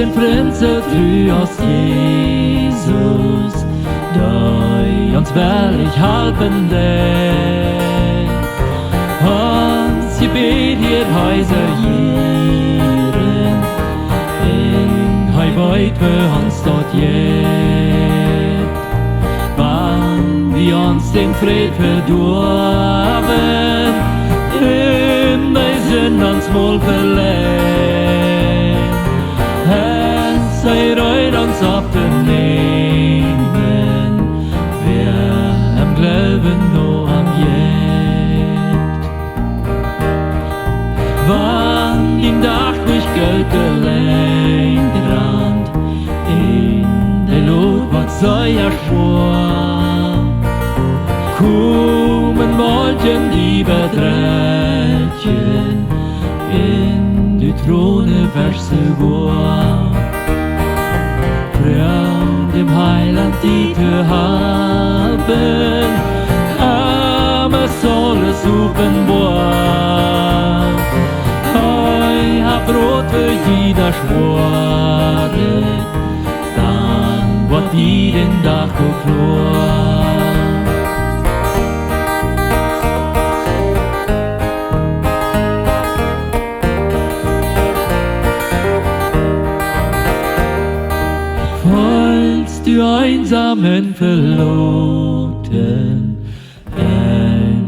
sin frelse tru oss Jesus, døy hans veldig halpende. Hans gebet hier heiser gieren, en hei veit hvor han stått jet. Wann vi ons den fred verdorven, in bei syndans mål verlegt. Han sei røyd ons op den nemen, wer am Glauben no am jet. Wann din Dach durch Geld gelenkt rand, in der Lot wat sei erschwor, kommen wollten die Beträtchen in die Throne verse goa. Frau dem Heiland die zu haben, aber soll es suchen boah. Hei hab Brot für jeder Schwore, dann wird jeden Tag geklor. Falls du einsamen Verlobten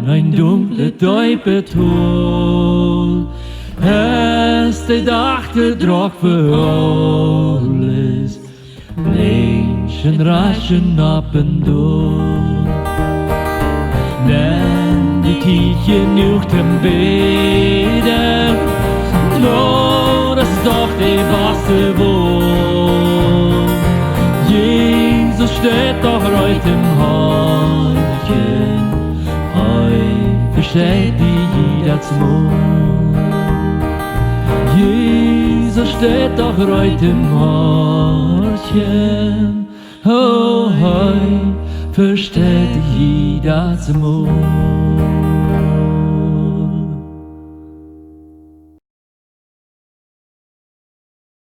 ein dunkle Teufel hast die dachte Drock für alles, Menschen raschen ab und durch. Denn die Tiefe nicht im Beten, nur das ist doch die Wasser wohl. Jesus steht doch heute im Häufchen, heu versteht die jeder zum Mund. Jesus steht doch heute im Häufchen, oh, heu versteht die jeder zum Mund.